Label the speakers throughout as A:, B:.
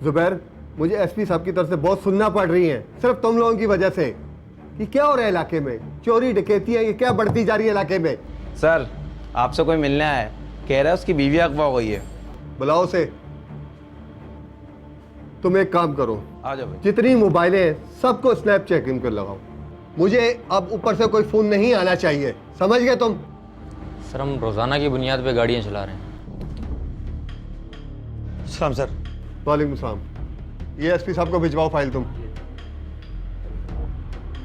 A: जुबैर, मुझे एसपी साहब की तरफ से बहुत सुनना पड़ रही है, सिर्फ तुम लोगों की वजह से। कि क्या हो रहा है इलाके में? चोरी डकैतियां ये क्या बढ़ती जा रही है इलाके में?
B: सर, आपसे कोई मिलने आया है, कह रहा है उसकी बीवी अगवा हो गई है।
A: बुलाओ उसे। तुम एक काम करो,
B: आ जाओ भाई।
A: जितनी मोबाइलें हैं सबको स्नैप चेकिंग कर लगाओ। मुझे अब ऊपर से कोई फोन नहीं आना चाहिए, समझ गए तुम?
C: सर, हम रोजाना की बुनियाद पे गाड़ियां चला रहे हैं।
D: सलाम सर।
A: वालेकुम सलाम। ये एसपी साहब को भिजवाओ फाइल तुम।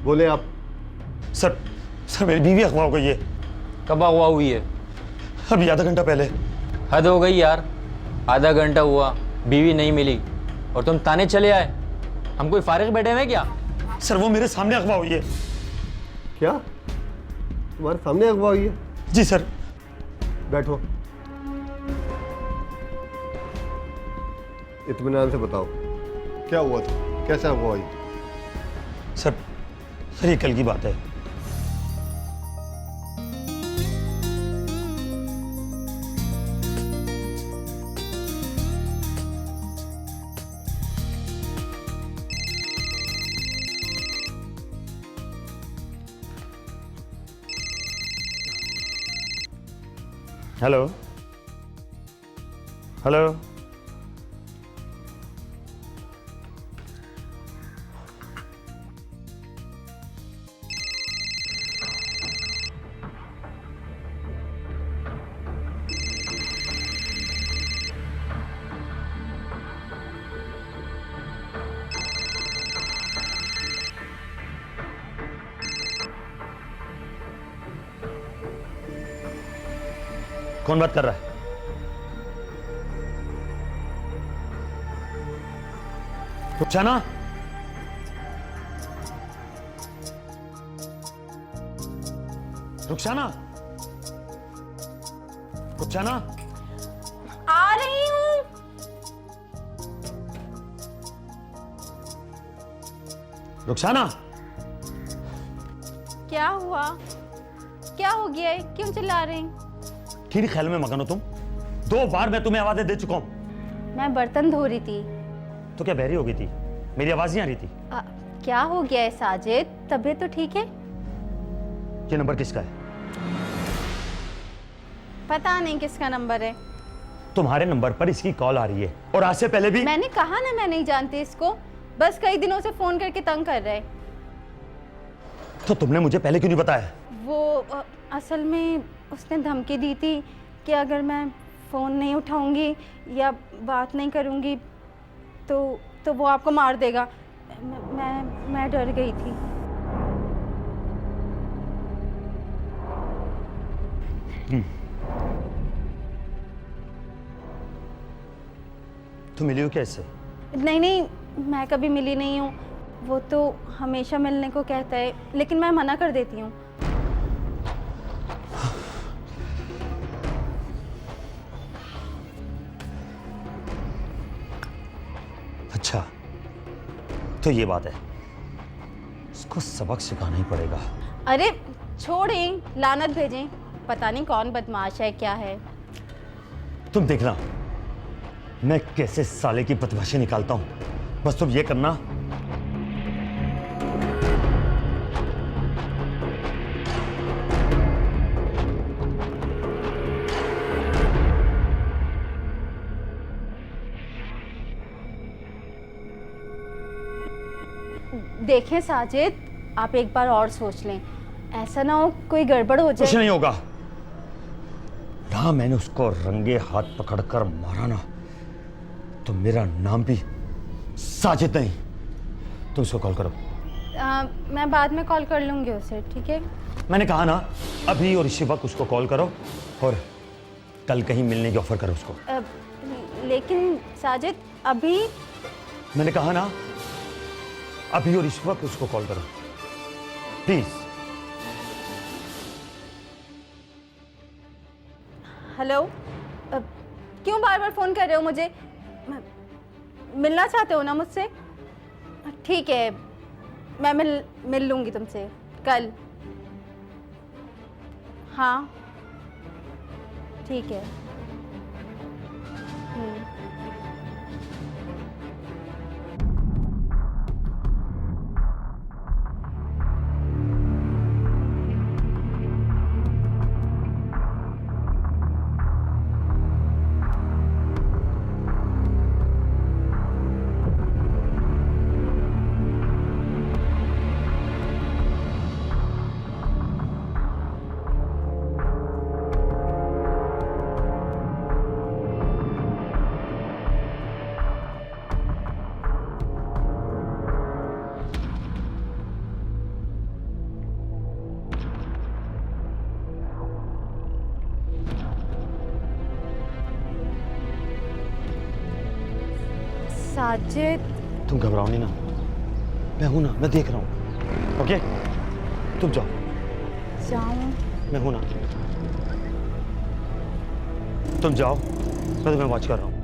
A: बोले आप।
D: सर सर मेरी बीवी अगवा हो गई है।
C: कब अगवा हुई है?
D: अभी आधा घंटा पहले।
C: हद हो गई यार, आधा घंटा हुआ बीवी नहीं मिली और तुम ताने चले आए। हम कोई फारिग बैठे हुए क्या?
D: सर वो मेरे सामने अगवा हुई है।
A: क्या तुम्हारे सामने अगवा हुई है?
D: जी सर।
A: बैठो। इत्मीनान से बताओ क्या हुआ था, कैसे अगवा हुई?
D: सर सर ये कल की बात है। Hello hello. कौन बात कर रहा है? रुखसाना? रुखसाना? रुखसाना?
E: आ रही हूँ।
D: रुखसाना?
E: क्या हुआ? क्या हो गया है? क्यों चिल्ला रही?
D: ठीक ख्याल में मगन हो तुम? 2 बार मैं तुम्हें आवाजें दे चुका हूं।
E: मैं बर्तन धो रही थी।
D: तो क्या बहरी हो गई थी? मेरी आवाज नहीं आ रही थी?
E: क्या हो गया है साजिद? तबीयत तो ठीक है?
D: ये नंबर किसका है?
E: पता नहीं किसका नंबर है।
D: तुम्हारे नंबर पर इसकी कॉल आ रही है और आज से पहले भी।
E: मैंने कहा ना मैं नहीं जानती इसको, बस कई दिनों से फोन करके तंग कर रहे।
D: तो तुमने मुझे पहले क्यों नहीं बताया?
E: वो असल में उसने धमकी दी थी कि अगर मैं फ़ोन नहीं उठाऊंगी या बात नहीं करूंगी तो वो आपको मार देगा। मैं डर गई थी।
D: तुम मिली हो क्या इससे?
E: नहीं, मैं कभी मिली नहीं हूँ। वो तो हमेशा मिलने को कहता है, लेकिन मैं मना कर देती हूँ।
D: अच्छा तो ये बात है, इसको सबक सिखाना ही पड़ेगा।
E: अरे छोड़ें, लानत भेजें। पता नहीं कौन बदमाश है, क्या है।
D: तुम देखना मैं कैसे साले की बदमाशी निकालता हूं, बस तुम ये करना।
E: देखें साजिद, आप एक बार और सोच लें, ऐसा ना हो कोई गड़बड़ हो
D: कुछ
E: जाए।
D: नहीं होगा ना। मैंने उसको रंगे हाथ पकड़कर मारा ना, तो मेरा नाम भी साजिद नहीं। तुम उसको कॉल करो।
E: मैं बाद में कॉल कर लूंगी उसे, ठीक है?
D: मैंने कहा ना, अभी और इसी वक्त उसको कॉल करो और कल कहीं मिलने की ऑफर करो उसको।
E: लेकिन साजिद अभी।
D: मैंने कहा ना, अभी और इस वक्त उसको कॉल करो प्लीज।
E: हेलो, क्यों बार बार फोन कर रहे हो मुझे? मिलना चाहते हो ना मुझसे? ठीक है, मैं मिल लूंगी तुमसे कल। हाँ ठीक है। साजिद।
D: तुम घबराओ नहीं ना, मैं हूं ना, मैं देख रहा हूं। ओके, तुम जाओ।
E: जाऊं?
D: मैं हूं ना, तुम जाओ, मैं तुम्हें वॉच कर रहा हूं।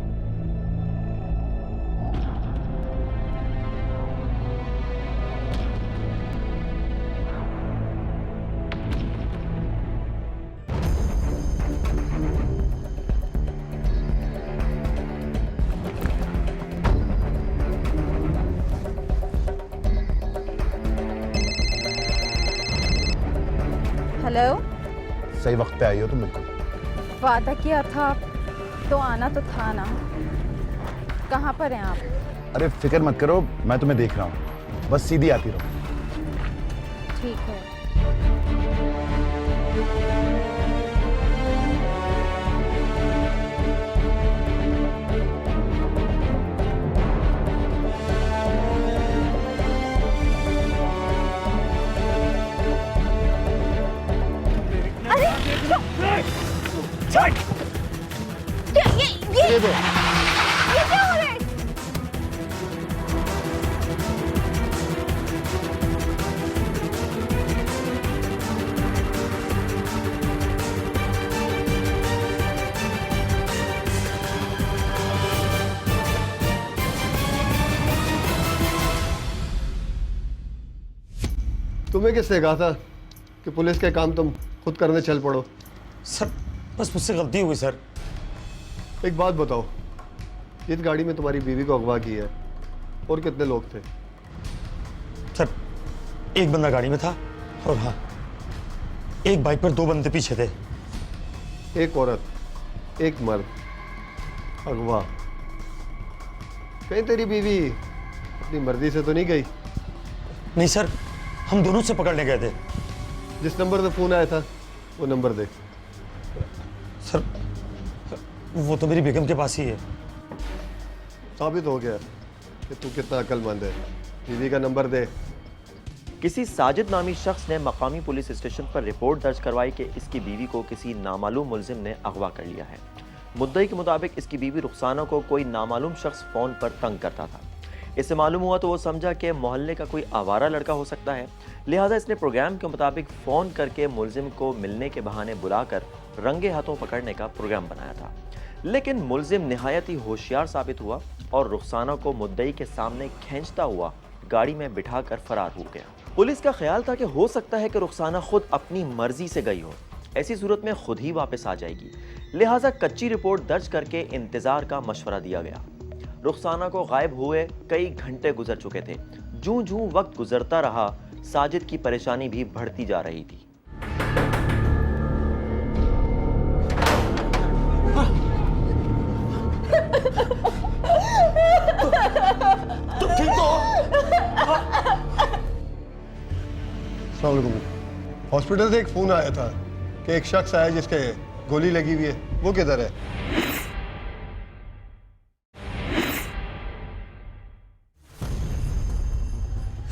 E: हेलो।
F: सही वक्त पे आई हो तुम बिल्कुल।
E: वादा किया था तो आना तो था ना। कहाँ पर हैं आप?
F: अरे फिक्र मत करो, मैं तुम्हें देख रहा हूँ, बस सीधी आती रहो।
E: ठीक है।
F: ये दो।
E: ये क्या हो रहा है?
A: तुम्हें किसने कहा था कि पुलिस के काम तुम खुद करने चल पड़ो?
D: सर, बस मुझसे गलती हो गई सर।
A: एक बात बताओ, जिस गाड़ी में तुम्हारी बीवी को अगवा की है और कितने लोग थे?
D: सर, एक बंदा गाड़ी में था और हाँ, एक बाइक पर 2 बंदे पीछे थे।
A: एक औरत, एक मर्द, अगवा। कहीं तेरी बीवी अपनी मर्जी से तो नहीं गई?
D: नहीं सर, हम दोनों से पकड़ने गए थे।
A: जिस नंबर से फोन आया था वो नंबर दे।
D: सर, वो तो मेरी बेगम के पास ही है।
A: साबित हो गया कि तू कितना अक्लमंद है। बीवी का नंबर दे।
G: किसी साजिद नामी शख्स ने मकामी पुलिस स्टेशन पर रिपोर्ट दर्ज करवाई कि इसकी बीवी को किसी नामालूम मुलजिम ने अगवा कर लिया है। मुद्दई के मुताबिक इसकी बीवी रुखसाना को कोई नामालूम शख्स फ़ोन पर तंग करता था। इससे मालूम हुआ तो वो समझा कि मोहल्ले का कोई आवारा लड़का हो सकता है, लिहाजा इसने प्रोग्राम के मुताबिक फ़ोन करके मुलजिम को मिलने के बहाने बुलाकर रंगे हाथों पकड़ने का प्रोग्राम बनाया था। लेकिन मुलजिम निहायत ही होशियार साबित हुआ और रुखसाना को मुद्दई के सामने खींचता हुआ गाड़ी में बिठाकर फरार हो गया। पुलिस का ख्याल था कि हो सकता है कि रुखसाना खुद अपनी मर्जी से गई हो, ऐसी सूरत में खुद ही वापस आ जाएगी, लिहाजा कच्ची रिपोर्ट दर्ज करके इंतजार का मशवरा दिया गया। रुखसाना को गायब हुए कई घंटे गुजर चुके थे। जूं जूं वक्त गुजरता रहा, साजिद की परेशानी भी बढ़ती जा रही थी।
D: तुम ठीक तो हो?
A: अस्सलाम वालेकुम। हॉस्पिटल से एक फोन आया था कि एक शख्स आया जिसके गोली लगी हुई है, वो किधर है?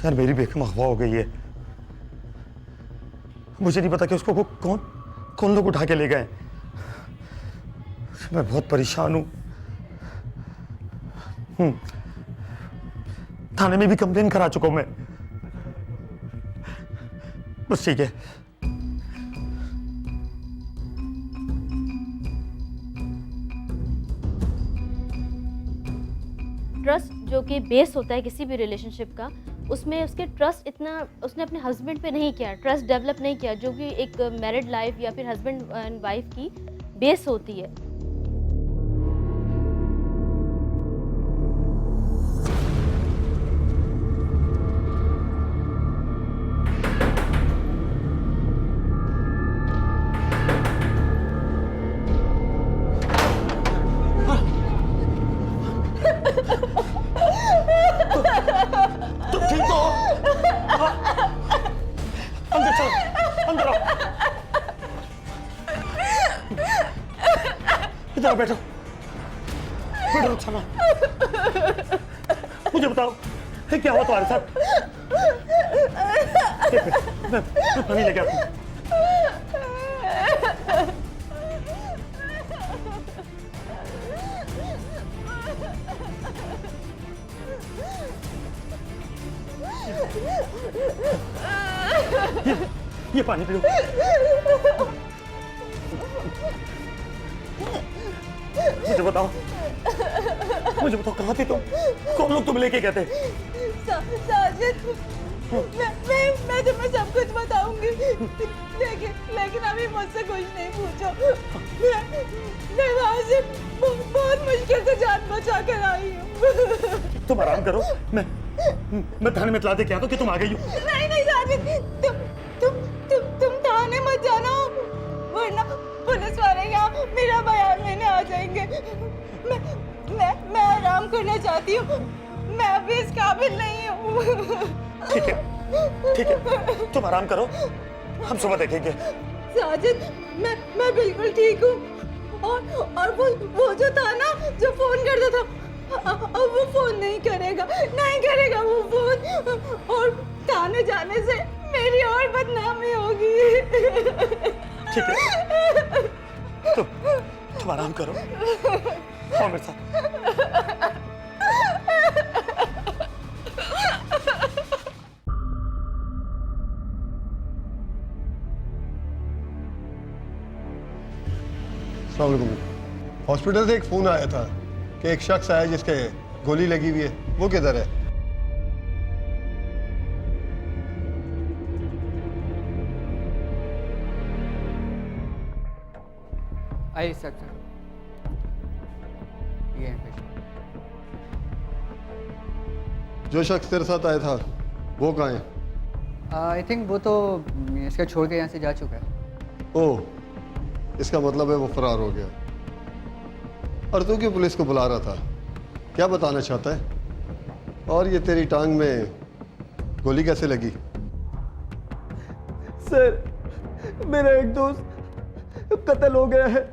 D: यार, मेरी बेगम अगवा हो गई है। मुझे नहीं पता कि उसको कौन लोग उठा के ले गए। मैं बहुत परेशान हूं। थाने में भी कंप्लेन करा चुका हूं मैं। बस ठीक है।
H: ट्रस्ट जो कि बेस होता है किसी भी रिलेशनशिप का, उसमें उसके ट्रस्ट इतना उसने अपने हस्बैंड पे नहीं किया, ट्रस्ट डेवलप नहीं किया, जो कि एक मैरिड लाइफ या फिर हस्बैंड एंड वाइफ की बेस होती है।
D: तुम ठीक तो हो? अंदर चलो, अंदर आओ। इधर आओ, बैठो बैठो। रुखसाना, मुझे बताओ क्या हुआ तुम्हारे साथ? मैं पानी लेके आता हूं। ये पानी पियो। मुझे बताओ कहाँ थी तुम? कौन लोग तुम लेके गए थे?
I: साजिद, मैं तुम्हें सब कुछ बताऊंगी, लेकिन अभी मुझसे कुछ नहीं पूछो। मैं वहाँ से बहुत मुश्किल से जान बचा कर आई हूँ।
D: तुम आराम करो, मैं थाने में इतला दे के आता हूँ कि तुम आ गई हो।
I: नहीं साजिद, तुम थाने मत जाना, वरना पुलिस वाले यहाँ मेरा बयान लेने आ जाएंगे। मैं आराम करना चाहती हूँ, मैं अभी इस काबिल नहीं हूँ।
D: ठीक है, तुम आराम करो, हम सुबह देखेंगे।
I: साजिद, मैं बिल्कुल ठीक हूँ। और वो जो था ना, जो फोन करता था, अब वो फोन नहीं करेगा वो फोन। और थाने जाने से मेरी और बदनामी होगी।
D: ठीक है, तुम आराम करो, आओ मेरे साथ।
A: अस्सलाम वालेकुम। हॉस्पिटल से एक फ़ोन आया था कि एक शख्स आया जिसके गोली लगी हुई है, वो किधर है?
J: आइए सर, ये है पेशेंट।
A: जो शख्स तेरे साथ आया था वो कहाँ है?
J: आई थिंक वो तो इसका छोड़ के यहाँ से जा चुका है।
A: ओह, इसका मतलब है वो फरार हो गया। और तू क्यों पुलिस को बुला रहा था? क्या बताना चाहता है? और ये तेरी टांग में गोली कैसे लगी?
K: सर, मेरा एक दोस्त कत्ल हो गया है।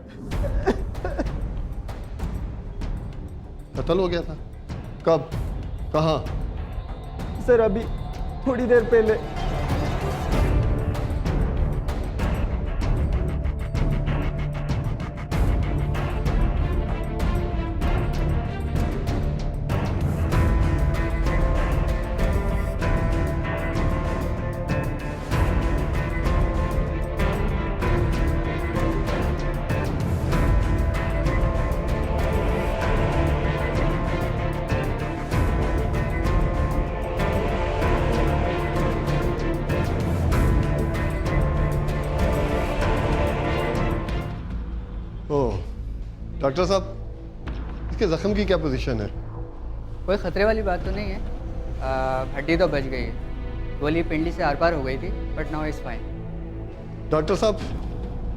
A: कत्ल हो गया था? कब? कहाँ?
K: सर, अभी थोड़ी देर पहले।
A: डॉक्टर साहब, इसके जख्म की क्या पोजीशन है?
J: कोई ख़तरे वाली बात तो नहीं है, हड्डी तो बच गई है, गोली पिंडली से आर पार हो गई थी, but now is fine.
A: Doctor साहब,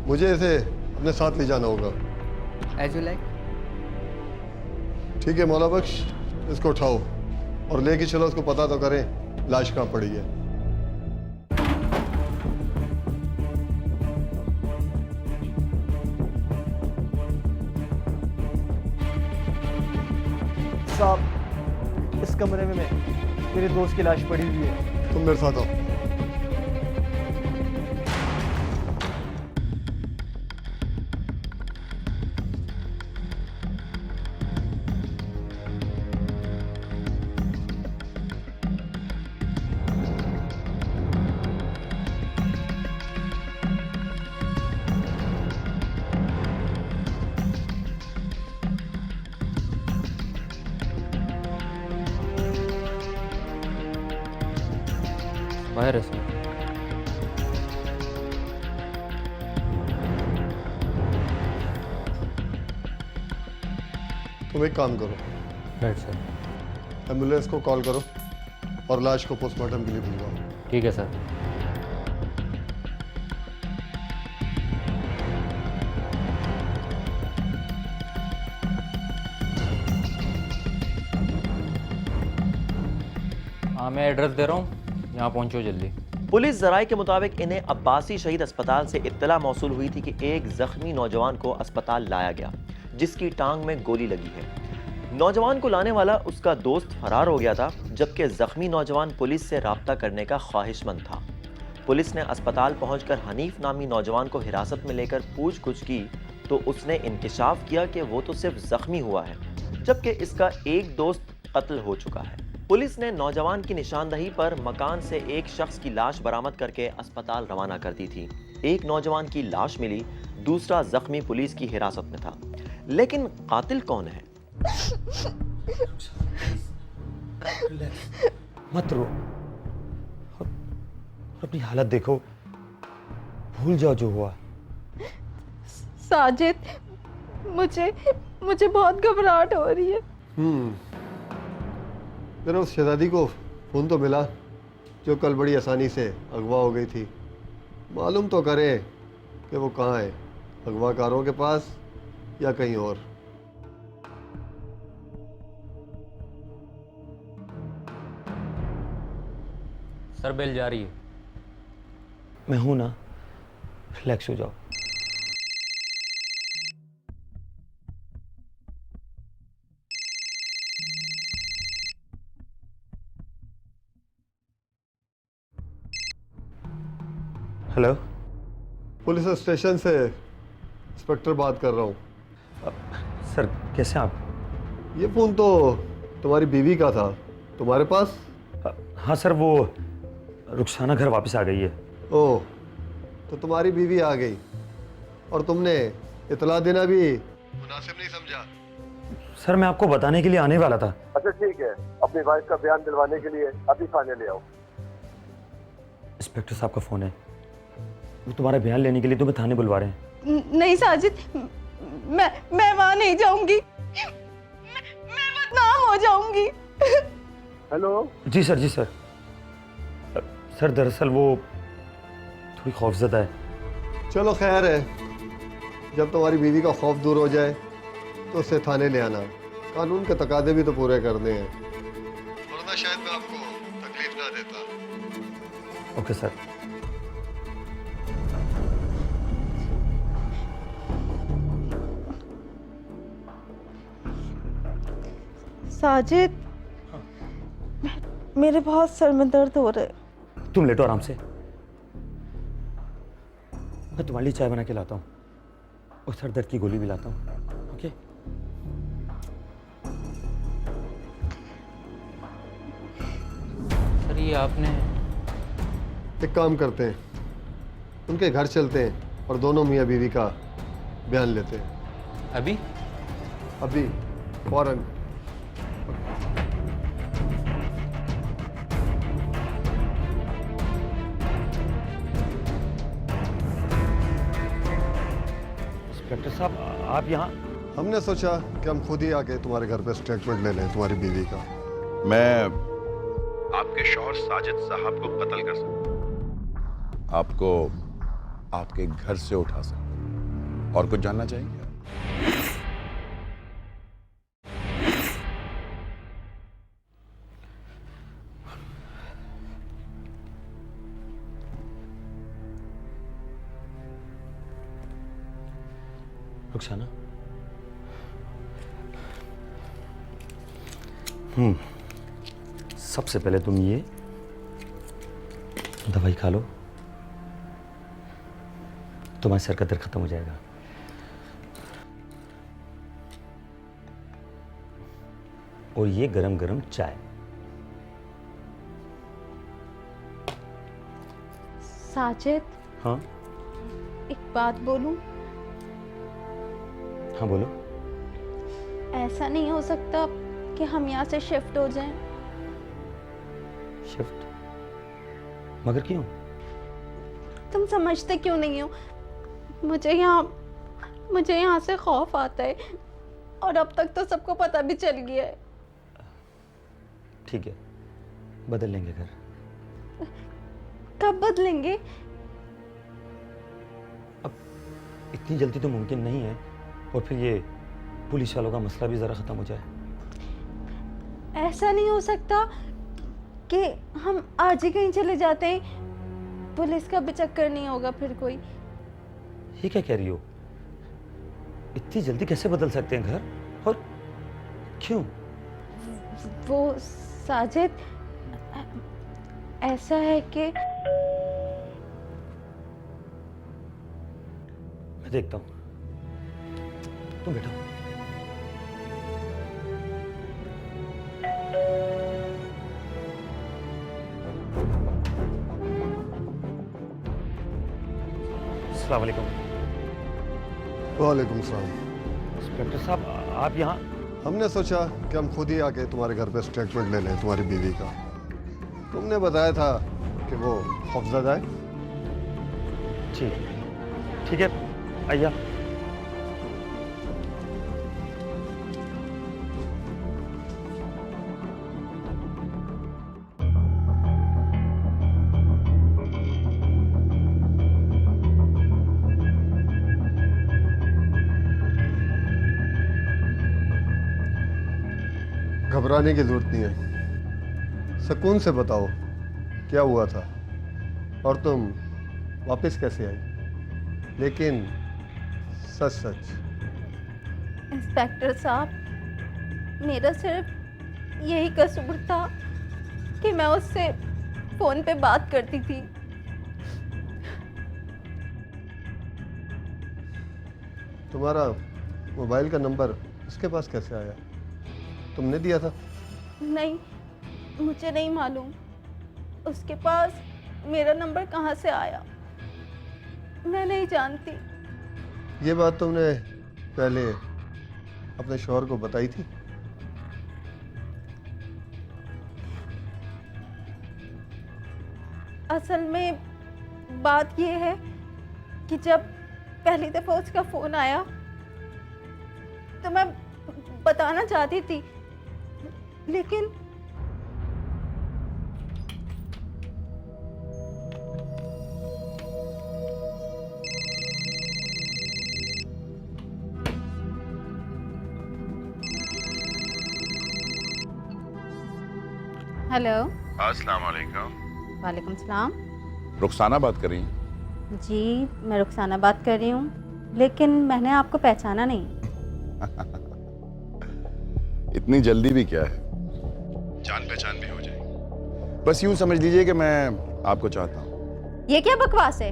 A: मुझे इसे अपने साथ ले जाना होगा।
J: As you like.
A: ठीक है मौला बख्श, इसको उठाओ और लेके चलो, उसको पता तो करें लाश कहाँ पड़ी है।
K: साहब, इस कमरे में मेरे दोस्त की लाश पड़ी हुई है।
A: तुम मेरे साथ आओ।
C: बाहर है।
A: तुम एक काम करो,
C: राइट सर।
A: एम्बुलेंस को कॉल करो और लाश को पोस्टमार्टम के लिए बुलवाओ।
C: ठीक है सर। हाँ, मैं एड्रेस दे रहा हूँ, यहाँ पहुँचो जल्दी।
G: पुलिस जराये के मुताबिक इन्हें अब्बासी शहीद अस्पताल से इत्तला मौसूल हुई थी कि एक जख्मी नौजवान को अस्पताल लाया गया जिसकी टांग में गोली लगी है। नौजवान को लाने वाला उसका दोस्त फरार हो गया था, जबकि जख्मी नौजवान पुलिस से राब्ता करने का ख्वाहिशमंद था। पुलिस ने अस्पताल पहुंचकर हनीफ नामी नौजवान को हिरासत में लेकर पूछगछ की तो उसने इंकिशाफ किया कि वो तो सिर्फ जख्मी हुआ है, जबकि इसका एक दोस्त कत्ल हो चुका है। पुलिस ने नौजवान की निशानदही पर मकान से एक शख्स की लाश बरामद करके अस्पताल रवाना कर दी थी। एक नौजवान की लाश मिली, दूसरा जख्मी पुलिस की हिरासत में था। लेकिन कातिल कौन है?
D: मत रो, और अपनी हालत देखो, भूल जाओ जो हुआ।
E: साजिद, मुझे बहुत घबराहट हो रही है।
A: मेरा उस शहजादी को फ़ोन तो मिला जो कल बड़ी आसानी से अगवा हो गई थी। मालूम तो करे कि वो कहाँ है, अगवाकारों के पास या कहीं और।
C: सर बेल जा रही है।
D: मैं हूं ना, रिलैक्स हो जाओ। हेलो,
A: पुलिस स्टेशन से इंस्पेक्टर बात कर रहा हूँ।
D: सर कैसे हैं आप?
A: ये फ़ोन तो तुम्हारी बीवी का था, तुम्हारे पास?
D: हाँ सर, वो रुखसाना घर वापस आ गई है।
A: ओह, तो तुम्हारी बीवी आ गई और तुमने इतला देना भी मुनासिब नहीं समझा?
D: सर मैं आपको बताने के लिए आने वाला था।
L: अच्छा ठीक है, अपनी वाइफ का बयान दिलवाने के लिए अभी थाने ले आओ।
D: इंस्पेक्टर साहब का फ़ोन है, वो तुम्हारा बयान लेने के लिए तुम्हें थाने बुलवा रहे हैं।
E: नहीं साजिद, मैं वहां नहीं जाऊंगी। मैं बदनाम हो जाऊंगी।
L: हेलो।
D: जी सर, जी सर। सर दरअसल वो थोड़ी खौफजदा है।
A: चलो खैर है, जब तुम्हारी बीवी का खौफ दूर हो जाए तो उसे थाने ले आना। कानून के तकादे भी तो पूरे करने हैं, वरना शायद मैं आपको तकलीफ ना देता।
D: Okay sir.
E: साजिद, मेरे बहुत सर में दर्द हो रहा है।
D: तुम लेटो आराम से, मैं तुम्हारे लिए चाय बना के लाता हूँ और सर दर्द की गोली भी लाता हूँ। ओके?
C: सर ये आपने...
A: एक काम करते हैं, उनके घर चलते हैं और दोनों मियाँ बीवी का बयान लेते हैं।
C: अभी?
A: अभी, फौरन।
D: इंस्पेक्टर साहब आप यहाँ?
A: हमने सोचा कि हम खुद ही आके तुम्हारे घर पे स्टेटमेंट ले लें तुम्हारी बीवी का।
F: मैं आपके शौहर साजिद साहब को कत्ल कर सकता हूं, आपको आपके घर से उठा सकता हूं। और कुछ जानना चाहेंगे?
D: रुखसाना, सबसे पहले तुम ये दवाई खा लो, तुम्हारे सर का दर्द खत्म हो जाएगा। और ये गरम गरम चाय।
E: साजिद,
D: हाँ
E: एक बात बोलूं?
D: हाँ बोलो।
E: ऐसा नहीं हो सकता कि हम यहाँ से शिफ्ट हो जाएं?
D: शिफ्ट? मगर क्यों?
E: तुम समझते क्यों नहीं हो? मुझे यहाँ से खौफ आता है, और अब तक तो सबको पता भी चल गया है।
D: ठीक है, बदल लेंगे घर।
E: कब बदलेंगे?
D: अब इतनी जल्दी तो मुमकिन नहीं है, और फिर ये पुलिस वालों का मसला भी ज़रा ख़त्म हो जाए।
E: ऐसा नहीं हो सकता कि हम आज ही कहीं चले जाते हैं, पुलिस का भी चक्कर नहीं होगा फिर कोई।
D: ये क्या कह रही हो? इतनी जल्दी कैसे बदल सकते हैं घर, और क्यों?
E: वो साजिद, ऐसा है कि
D: मैं देखता हूँ, तुम बैठो। अस्सलाम वालेकुम।
A: वालेकुम सलाम।
D: इंस्पेक्टर साहब, आप यहाँ?
A: हमने सोचा कि हम खुद ही आके तुम्हारे घर पे स्टेटमेंट ले लें तुम्हारी बीवी का। तुमने बताया था कि वो खौफजदा है।
D: ठीक है, आइए।
A: घबराने की जरूरत नहीं है, सुकून से बताओ क्या हुआ था और तुम वापस कैसे आई, लेकिन सच सच।
E: इंस्पेक्टर साहब, मेरा सिर्फ यही कसूर था कि मैं उससे फ़ोन पे बात करती थी।
A: तुम्हारा मोबाइल का नंबर उसके पास कैसे आया? तुमने दिया था?
E: नहीं, मुझे नहीं मालूम उसके पास मेरा नंबर कहाँ से आया, मैं नहीं जानती।
A: ये बात तुमने पहले अपने शौहर को बताई थी?
E: असल में बात ये है कि जब पहली दफ़ा उसका फ़ोन आया तो मैं बताना चाहती थी, लेकिन हेलो।
F: अस्सलाम वालेकुम।
E: वालेकुम सलाम।
F: रुखसाना बात कर रही हैं?
E: जी, मैं रुखसाना बात कर रही हूँ, लेकिन मैंने आपको पहचाना नहीं।
F: इतनी जल्दी भी क्या है, जान पहचान भी हो जाएगी। बस यूं समझ लीजिए कि मैं आपको चाहता हूँ।
E: ये क्या बकवास है?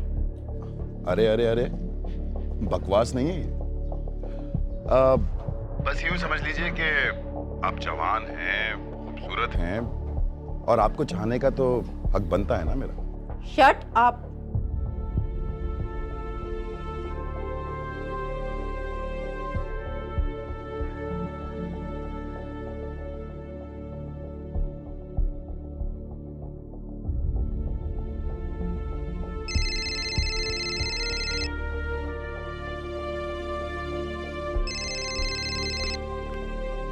F: अरे अरे अरे, बकवास नहीं है ये। बस यूं समझ लीजिए कि आप जवान हैं, खूबसूरत हैं और आपको चाहने का तो हक बनता है ना मेरा।
E: Shut up.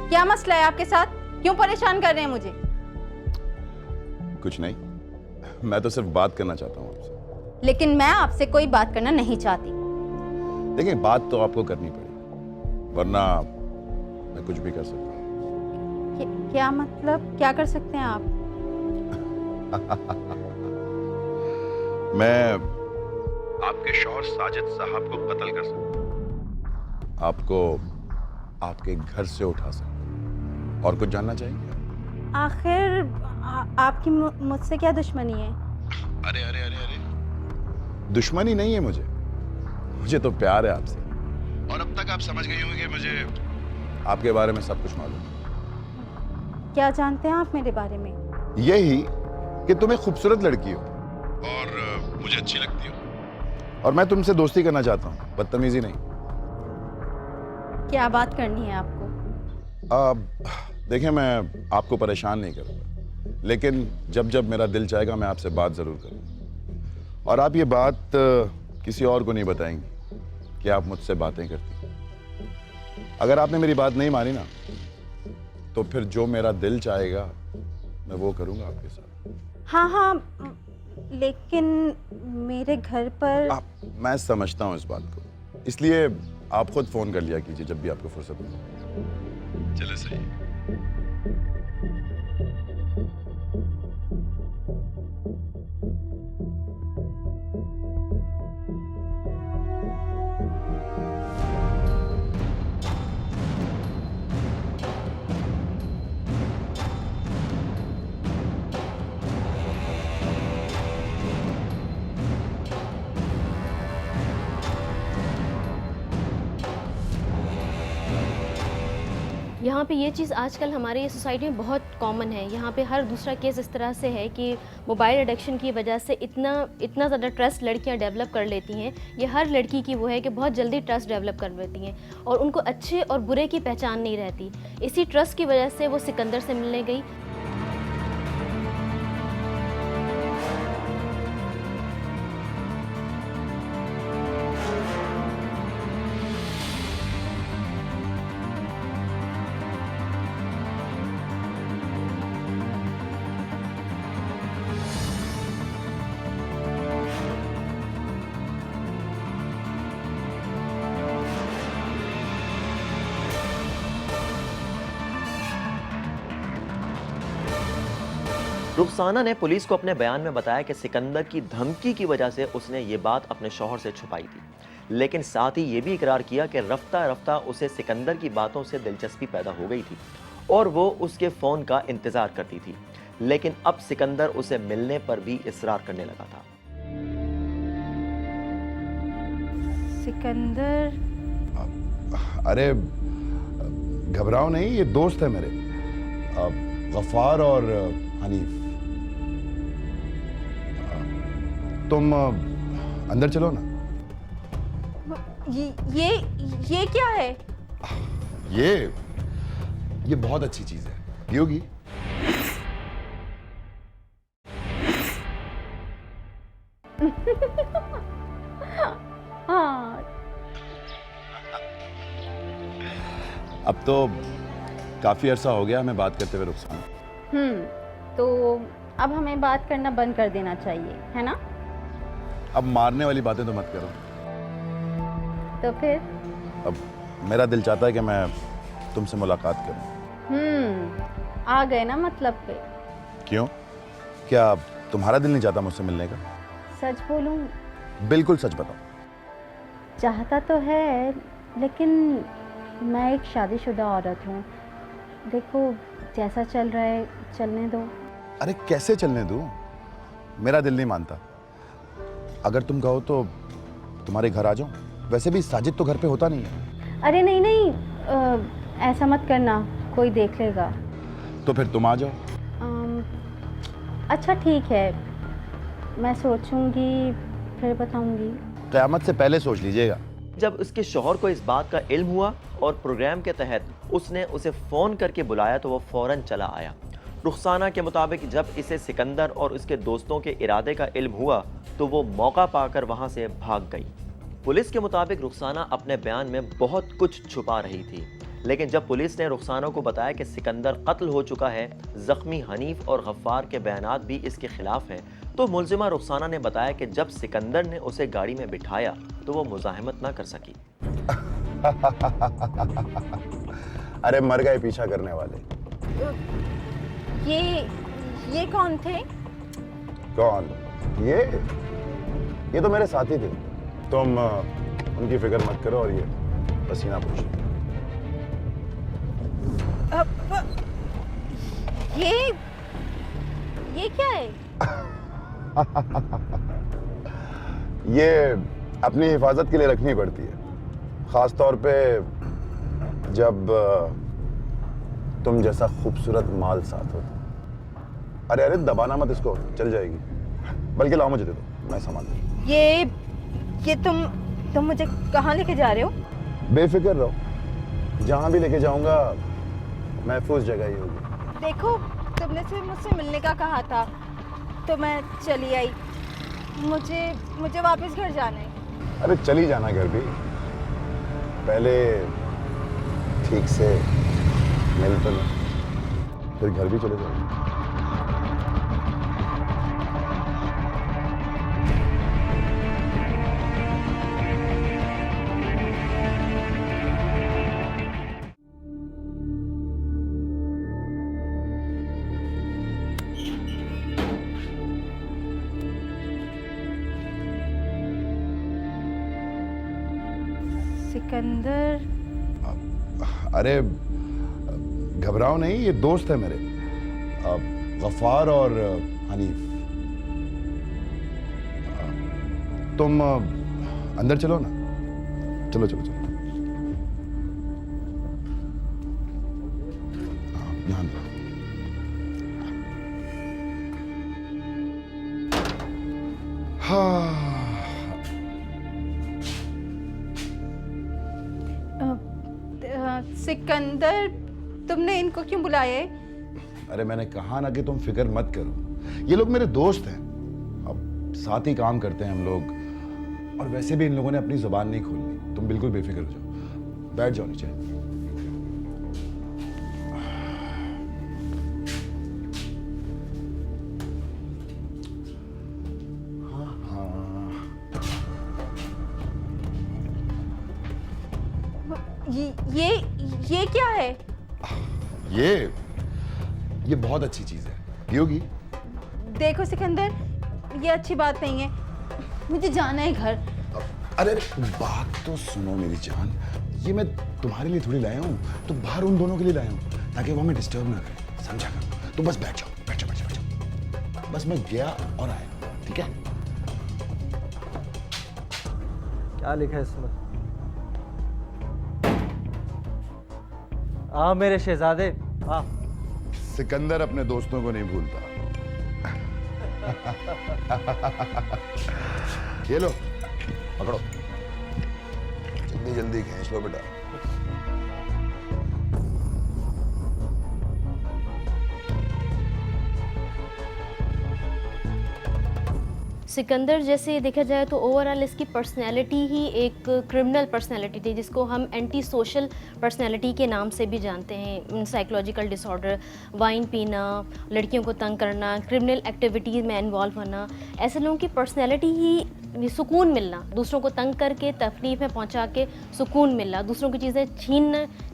E: क्या मसला है आपके साथ? क्यों परेशान कर रहे हैं मुझे?
F: कुछ नहीं, मैं तो सिर्फ बात करना चाहता हूँ आपसे।
E: लेकिन मैं आपसे कोई बात करना नहीं चाहती।
F: देखिए, बात तो आपको करनी पड़ेगी, वरना मैं कुछ भी कर सकता हूँ।
E: क्या मतलब? क्या कर सकते हैं आप?
F: मैं आपके शौहर साजिद साहब को कत्ल कर सकता हूँ, आपको आपके घर से उठा सकता हूँ। और कुछ जानना चाहेंगे?
E: आखिर आपकी मुझसे क्या दुश्मनी है?
F: अरे अरे अरे अरे, दुश्मनी नहीं है मुझे तो प्यार है आपसे। और अब तक आप समझ गई होंगी कि मुझे आपके बारे में सब कुछ मालूम है।
E: क्या जानते हैं आप मेरे बारे में?
F: यही कि तुम एक खूबसूरत लड़की हो और मुझे अच्छी लगती हो, और मैं तुमसे दोस्ती करना चाहता हूँ, बदतमीजी नहीं।
E: क्या बात करनी है आपको?
F: देखिए, मैं आपको परेशान नहीं करूँगा, लेकिन जब जब मेरा दिल चाहेगा मैं आपसे बात ज़रूर करूँगा। और आप ये बात किसी और को नहीं बताएंगी कि आप मुझसे बातें करती हैं। अगर आपने मेरी बात नहीं मानी ना, तो फिर जो मेरा दिल चाहेगा मैं वो करूँगा आपके साथ।
E: हाँ हाँ, लेकिन मेरे घर पर
F: मैं समझता हूँ इस बात को, इसलिए आप खुद फ़ोन कर लिया कीजिए जब भी आपको फुर्सत मिले। चले, सही है।
H: यहाँ पे ये चीज़ आजकल हमारे सोसाइटी में बहुत कॉमन है। यहाँ पे हर दूसरा केस इस तरह से है कि मोबाइल एडिक्शन की वजह से इतना ज़्यादा ट्रस्ट लड़कियाँ डेवलप कर लेती हैं। ये हर लड़की की वो है कि बहुत जल्दी ट्रस्ट डेवलप कर लेती हैं और उनको अच्छे और बुरे की पहचान नहीं रहती। इसी ट्रस्ट की वजह से वो सिकंदर से मिलने गई।
G: रुखसाना ने पुलिस को अपने बयान में बताया कि सिकंदर की धमकी की वजह से उसने ये बात अपने शौहर से छुपाई थी, लेकिन साथ ही ये भी इकरार किया कि रफ्ता रफ्ता उसे सिकंदर की बातों से दिलचस्पी पैदा हो गई थी और वो उसके फ़ोन का इंतज़ार करती थी। लेकिन अब सिकंदर उसे मिलने पर भी इसरार करने लगा था।
E: सिकंदर?
F: अरे घबराओ नहीं, ये दोस्त है मेरे, गफ्फार और हनीफ। तुम अंदर चलो ना।
E: ये क्या है?
F: ये बहुत अच्छी चीज है, पियोगी?
E: हाँ।
F: अब तो काफी अरसा हो गया हमें बात करते हुए रुखसाना।
E: तो अब हमें बात करना बंद कर देना चाहिए, है ना?
F: अब मारने वाली बातें तो मत करो।
E: तो फिर?
F: अब मेरा दिल चाहता है कि मैं तुमसे मुलाकात करूं।
E: आ गए ना मतलब पे।
F: क्यों? क्या तुम्हारा दिल नहीं चाहता मुझसे मिलने का?
E: सच बोलूं?
F: बिल्कुल सच बताओ।
E: चाहता तो है, लेकिन मैं एक शादीशुदा औरत हूँ। देखो जैसा चल रहा है चलने दो।
F: अरे कैसे चलने दूं? मेरा दिल नहीं मानता। अगर तुम कहो तो तुम्हारे घर आ जाऊं। वैसे भी साजिद तो घर पे होता नहीं है।
E: अरे नहीं, ऐसा मत करना, कोई देख लेगा।
F: तो फिर तुम आ जाओ।
E: अच्छा ठीक है, मैं सोचूंगी फिर बताऊंगी।
F: क़यामत से पहले सोच लीजिएगा।
G: जब उसके शौहर को इस बात का इल्म हुआ और प्रोग्राम के तहत उसने उसे फ़ोन करके बुलाया तो वो फ़ौरन चला आया। रुखसाना के मुताबिक जब इसे सिकंदर और उसके दोस्तों के इरादे का इल्म हुआ तो वो मौका पाकर वहाँ से भाग गई। पुलिस के मुताबिक रुखसाना अपने बयान में बहुत कुछ छुपा रही थी, लेकिन जब पुलिस ने रुखसाना को बताया कि सिकंदर कत्ल हो चुका है, ज़ख्मी हनीफ और गफ्फार के बयानात भी इसके खिलाफ हैं, तो मुलजिमा रुखसाना ने बताया कि जब सिकंदर ने उसे गाड़ी में बिठाया तो वो मुजाहिमत ना कर सकी।
F: अरे मर गए पीछा करने वाले।
E: ये कौन थे?
F: कौन? ये तो मेरे साथी थे। तुम उनकी फिक्र मत करो और ये पसीना पूछो।
E: ये क्या है?
F: ये अपनी हिफाजत के लिए रखनी पड़ती है, खास तौर पे जब तुम जैसा खूबसूरत माल साथ हो। अरे दबाना मत इसको, चल जाएगी। बल्कि लाओ मुझे दे दो, मैं संभाल लूं।
E: ये तुम मुझे कहाँ लेके जा रहे हो?
F: बेफिक्र रहो, जहाँ भी लेके जाऊंगा महफूज जगह ही होगी।
E: देखो तुमने सिर्फ मुझसे मिलने का कहा था तो मैं चली आई। मुझे वापस घर जाना है।
F: अरे चली जाना घर भी, पहले ठीक से मिल तो लो, फिर घर भी चले जाओ।
E: सिकंदर?
F: अरे घबराओ नहीं, ये दोस्त है मेरे, गफ्फार और हनीफ। तुम अंदर चलो ना। चलो। ध्यान दो। हाँ,
E: सिकंदर, तुमने इनको क्यों बुलाया है?
F: अरे मैंने कहा ना कि तुम फिक्र मत करो, ये लोग मेरे दोस्त हैं, अब साथ ही काम करते हैं हम लोग, और वैसे भी इन लोगों ने अपनी जुबान नहीं खोलनी। तुम बिल्कुल बेफिक्र हो जाओ, बैठ जाओ नीचे।
E: ये क्या है?
F: ये बहुत अच्छी चीज है, पियोगी?
E: देखो सिकंदर, ये अच्छी बात नहीं है, मुझे जाना है घर।
F: अरे बात तो सुनो मेरी जान, ये मैं तुम्हारे लिए थोड़ी लाया हूँ, तो बाहर उन दोनों के लिए लाया हूँ, ताकि वो हमें डिस्टर्ब ना करें, समझा कर? तो बस बैठ जाओ, बैठ जाओ, बैठ जाओ, बैठ जाओ। बस मैं गया और आया, ठीक है?
K: क्या लिखा है इसमें? हाँ मेरे शहजादे, हाँ।
F: सिकंदर अपने दोस्तों को नहीं भूलता। ये लो, पकड़ो, जल्दी जल्दी खींच लो बेटा।
H: सिकंदर जैसे देखा जाए तो ओवरऑल इसकी पर्सनैलिटी ही एक क्रिमिनल पर्सनैलिटी थी, जिसको हम एंटी सोशल पर्सनैलिटी के नाम से भी जानते हैं। साइकोलॉजिकल डिसऑर्डर, वाइन पीना, लड़कियों को तंग करना, क्रिमिनल एक्टिविटीज़ में इन्वॉल्व होना, ऐसे लोगों की पर्सनैलिटी ही सुकून मिलना, दूसरों को तंग करके तकलीफ में पहुंचा के सुकून मिलना, दूसरों की चीज़ें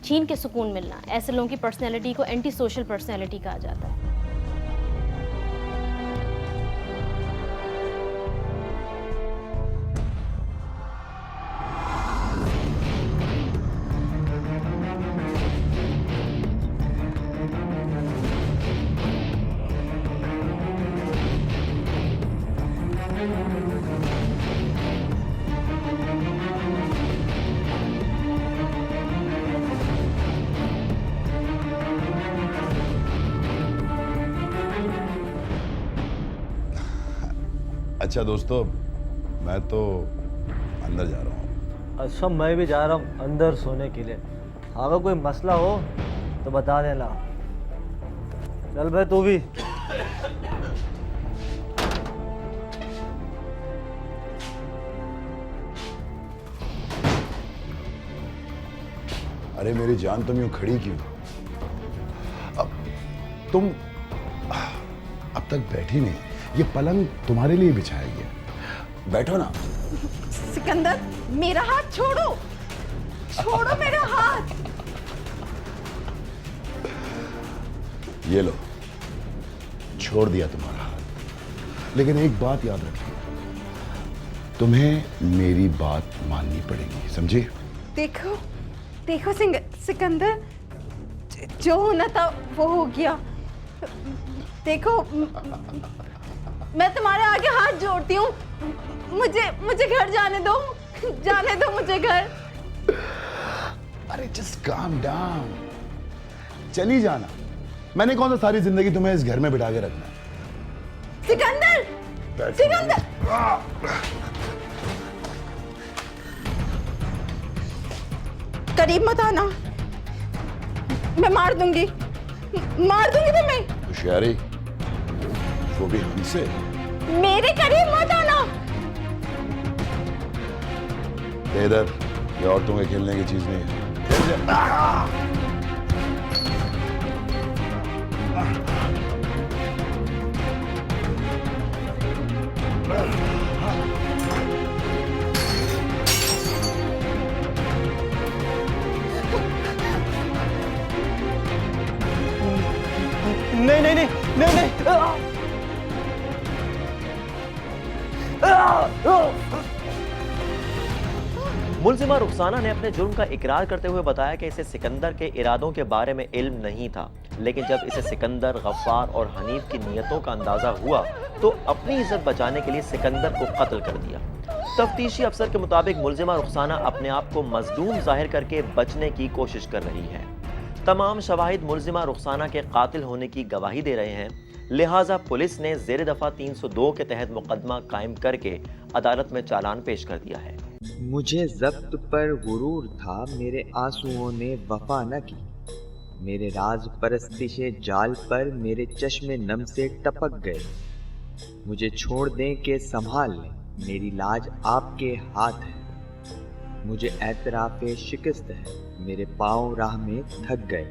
H: छीन के सुकून मिलना, ऐसे लोगों की पर्सनैलिटी को एंटी सोशल पर्सनैलिटी कहा जाता है।
F: अच्छा दोस्तों, मैं तो अंदर जा रहा हूँ।
K: अच्छा मैं भी जा रहा हूँ अंदर सोने के लिए, अगर कोई मसला हो तो बता देना। चल भाई तू भी।
F: अरे मेरी जान, तुम यूं खड़ी क्यों? अब तुम अब तक बैठी नहीं, ये पलंग तुम्हारे लिए बिछाया गया, बैठो ना।
E: सिकंदर, मेरा हाथ छोड़ो, छोड़ो मेरा हाथ।
F: ये लो, छोड़ दिया तुम्हारा हाथ, लेकिन एक बात याद रखिए, तुम्हें मेरी बात माननी पड़ेगी, समझे?
E: देखो देखो सिकंदर, जो होना था वो हो गया। देखो, मैं तुम्हारे आगे हाथ जोड़ती हूँ, मुझे घर जाने दो मुझे घर।
F: अरे जस्ट काम डाउन, चली जाना। मैंने कौन सा सारी जिंदगी तुम्हें इस घर में बिठा के रखना है?
E: सिकंदर, करीब मत आना, मैं मार दूंगी तुम्हें।
F: होशियारी, वो भी हमसे।
E: मेरे करीब मत आना।
F: इधर, ये औरतों के खेलने की चीज नहीं है।
K: नहीं।
G: मुल्जिमा रुखसाना ने अपने जुर्म का इकरार करते हुए बताया कि इसे सिकंदर के इरादों के बारे में इल्म नहीं था, लेकिन जब इसे सिकंदर, गफ्फार और हनीफ की नीयतों का अंदाजा हुआ तो अपनी इज्जत बचाने के लिए सिकंदर को कत्ल कर दिया। तफ्तीशी अफसर के मुताबिक मुल्जिमा रुखसाना अपने आप को मजलूम जाहिर करके बचने की कोशिश कर रही है। तमाम शवाहिद मुल्जिमा रुखसाना के कातिल होने की गवाही दे रहे हैं, लिहाजा पुलिस ने ज़ेर दफ़ा 302 के तहत मुकदमा कायम करके अदालत में चालान पेश कर दिया है।
M: मुझे ज़ब्त पर गुरूर था, मेरे आंसुओं ने वफा न की। मेरे राज परस्तिशे जाल पर मेरे चश्मे नम से टपक गए। मुझे छोड़ दें कि संभाल लें, मेरी लाज आपके हाथ है। मुझे एतराफ़े शिकस्त है, मेरे पाँव राह में थक गए।